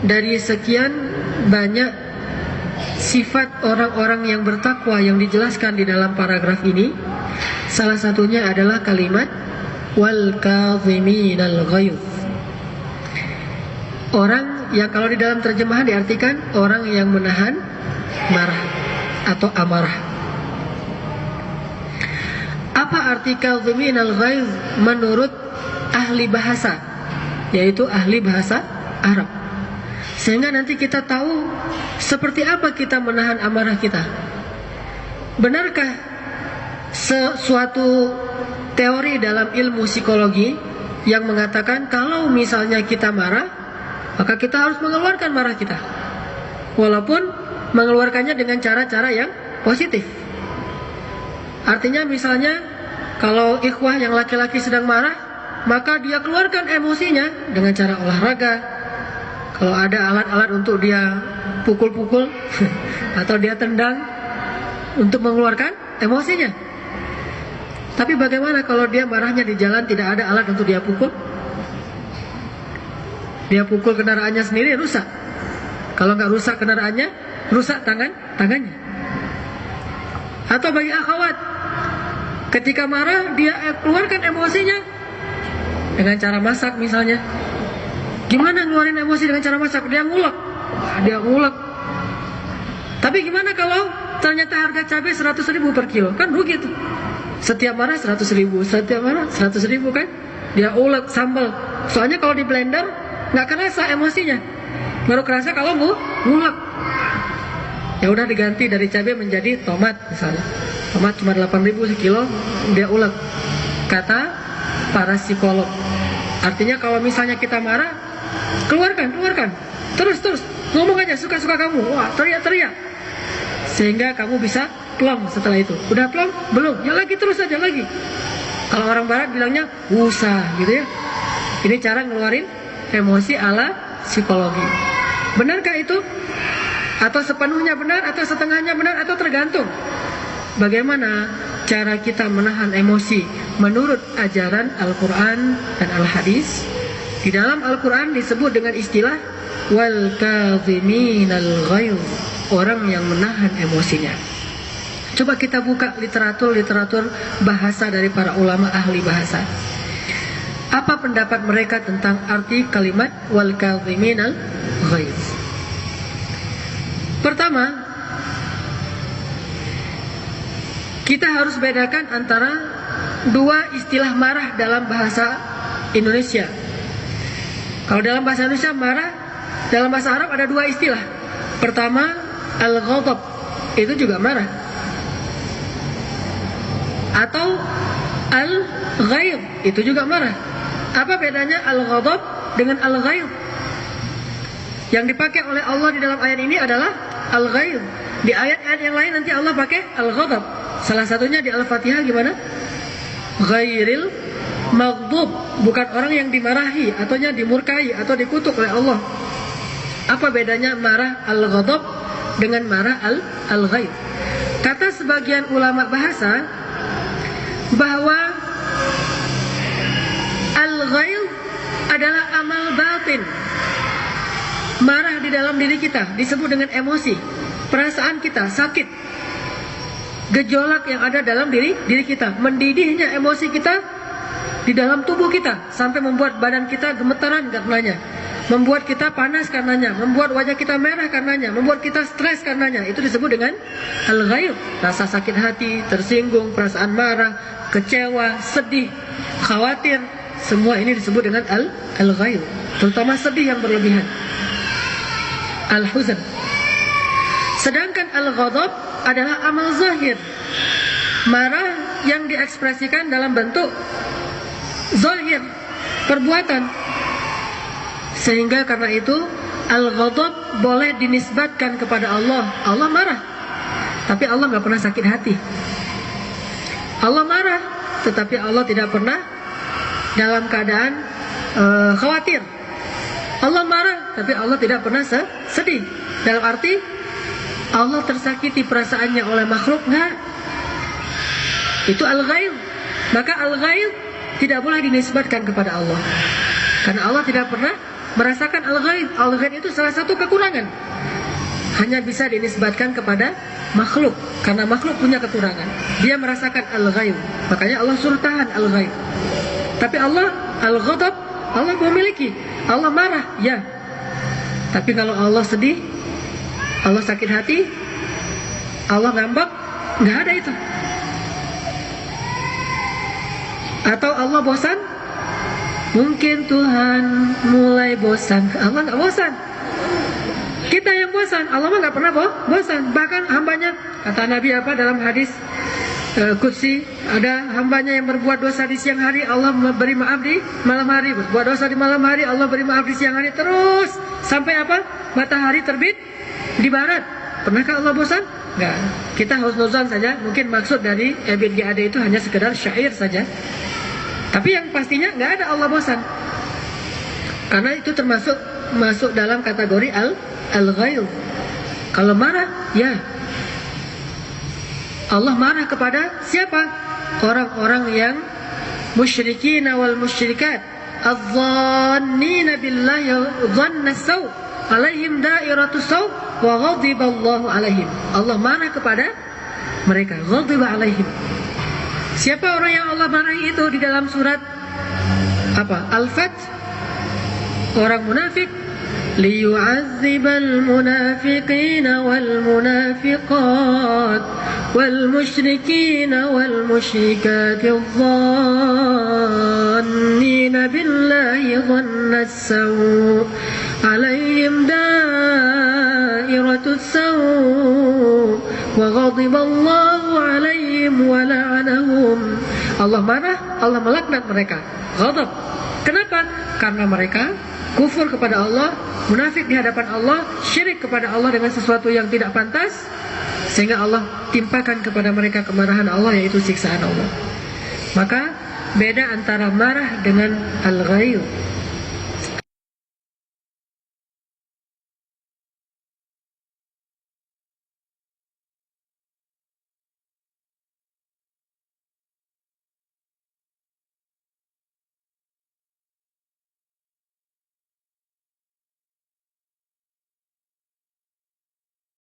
dari sekian banyak sifat orang-orang yang bertakwa yang dijelaskan di dalam paragraf ini, salah satunya adalah kalimat wal kadhiminal ghayz. Orang yang kalau di dalam terjemahan diartikan orang yang menahan marah atau amarah. Apa arti kadhiminal ghayz menurut ahli bahasa, yaitu ahli bahasa Arab? Sehingga nanti kita tahu seperti apa kita menahan amarah kita. Benarkah suatu teori dalam ilmu psikologi yang mengatakan kalau misalnya kita marah, maka kita harus mengeluarkan marah kita, walaupun mengeluarkannya dengan cara-cara yang positif. Artinya misalnya kalau ikhwah yang laki-laki sedang marah, maka dia keluarkan emosinya dengan cara olahraga. Kalau ada alat-alat untuk dia pukul-pukul atau dia tendang untuk mengeluarkan emosinya. Tapi bagaimana kalau dia marahnya di jalan, tidak ada alat untuk dia pukul? Dia pukul kendaraannya sendiri, rusak. Kalau nggak rusak kendaraannya, rusak tangannya. Atau bagi akhwat, ketika marah dia keluarkan emosinya dengan cara masak misalnya. Gimana ngeluarin emosi dengan cara masak? Dia ngulek. Tapi gimana kalau ternyata harga cabai 100.000 per kilo? Kan rugi tuh. Setiap marah 100.000, setiap marah 100.000 kan? Dia ulek sambal. Soalnya kalau di blender nggak kerasa emosinya, baru kerasa kalau ngulek. Ya udah diganti dari cabai menjadi tomat misalnya. Tomat cuma 8.000 sekilo, dia ulek. Kata para psikolog. Artinya kalau misalnya kita marah, keluarkan. Terus ngomong aja suka-suka kamu. Wah, teriak. Sehingga kamu bisa plong setelah itu. Udah plong? Belum. Ya lagi terus aja lagi. Kalau orang barat bilangnya usah gitu ya. Ini cara ngeluarin emosi ala psikologi. Benarkah itu? Atau sepenuhnya benar, atau setengahnya benar, atau tergantung bagaimana cara kita menahan emosi menurut ajaran Al-Quran dan Al-Hadis. Di dalam Al-Quran disebut dengan istilah wal kadhiminal ghayz, orang yang menahan emosinya. Coba kita buka literatur bahasa dari para ulama ahli bahasa. Apa pendapat mereka tentang arti kalimat wal kadhiminal ghayz? Pertama, kita harus bedakan antara dua istilah marah dalam bahasa Indonesia. Kalau dalam bahasa Indonesia marah, dalam bahasa Arab ada dua istilah. Pertama, al-ghadab, itu juga marah. Atau al-ghayz, itu juga marah. Apa bedanya al-ghadab dengan al-ghayz? Yang dipakai oleh Allah di dalam ayat ini adalah al-ghayz. Di ayat-ayat yang lain nanti Allah pakai al-ghadab. Salah satunya di Al-Fatihah gimana? Ghairil maghdub, bukan orang yang dimarahi ataunya dimurkai atau dikutuk oleh Allah. Apa bedanya marah al-ghadab dengan marah al-ghayz? Kata sebagian ulama bahasa bahwa al-ghayz adalah amal batin. Marah di dalam diri kita disebut dengan emosi, perasaan kita sakit, gejolak yang ada dalam diri kita, mendidihnya emosi kita di dalam tubuh kita sampai membuat badan kita gemetaran karenanya, membuat kita panas karenanya, membuat wajah kita merah karenanya, membuat kita stres karenanya. Itu disebut dengan al-ghayz. Rasa sakit hati, tersinggung, perasaan marah, kecewa, sedih, khawatir, semua ini disebut dengan al-ghayz. Terutama sedih yang berlebihan, al-huzn. Sedangkan al-ghadab adalah amal zahir, marah yang diekspresikan dalam bentuk zahir, perbuatan. Sehingga karena itu al-ghadab boleh dinisbatkan kepada Allah. Allah marah, tapi Allah nggak pernah sakit hati. Allah marah, tetapi Allah tidak pernah dalam keadaan khawatir. Allah marah, tapi Allah tidak pernah sedih. Dalam arti Allah tersakiti perasaannya oleh makhluk, nggak. Itu al-ghayz. Maka al-ghayz tidak boleh dinisbatkan kepada Allah, karena Allah tidak pernah merasakan al-ghaib. Al-ghaib itu salah satu kekurangan. Hanya bisa dinisbatkan kepada makhluk, karena makhluk punya kekurangan. Dia merasakan al-ghaib. Makanya Allah suruh tahan al-ghaib. Tapi Allah al-ghadab, Allah memiliki. Allah marah, ya. Tapi kalau Allah sedih, Allah sakit hati, Allah ngambek, nggak ada itu. Atau Allah bosan? Mungkin Tuhan mulai bosan. Allah nggak bosan. Kita yang bosan. Allah mah nggak pernah bosan. Bahkan hambanya, kata Nabi apa dalam hadis Qudsi, ada hambanya yang berbuat dosa di siang hari, Allah beri maaf di malam hari. Berbuat dosa di malam hari, Allah beri maaf di siang hari. Terus sampai apa? Matahari terbit di barat. Pernahkah Allah bosan? Enggak. Kita husnuzan saja. Mungkin maksud dari Ebit GAD itu hanya sekedar syair saja. Tapi yang pastinya nggak ada Allah bosan. Karena itu masuk dalam kategori al-ghaib. Kalau marah, ya. Allah marah kepada siapa? Orang-orang yang musyrikin wal musyrikat, adh-dhannina billahi dhanna saw, alaihim dairatu saw, wa ghadiba Allahu alaihim. Allah marah kepada mereka, ghadiba alaihim. Siapa orang yang Allah marahi itu di dalam surat apa? Al-Fath. Orang munafik, liyu'adzibal munafiqina wal munafiqat wal musyrikina wal musyrikati adh-dhannina billahi dhanna as-saw, alaihim dairatus saw, wa ghadiba Allahu alaihim wa la'anahum. Allah marah, Allah melaknat mereka. Ghadab. Kenapa? Karena mereka kufur kepada Allah, munafik di hadapan Allah, syirik kepada Allah dengan sesuatu yang tidak pantas, sehingga Allah timpakan kepada mereka kemarahan Allah, yaitu siksaan Allah. Maka beda antara marah dengan al-ghaib.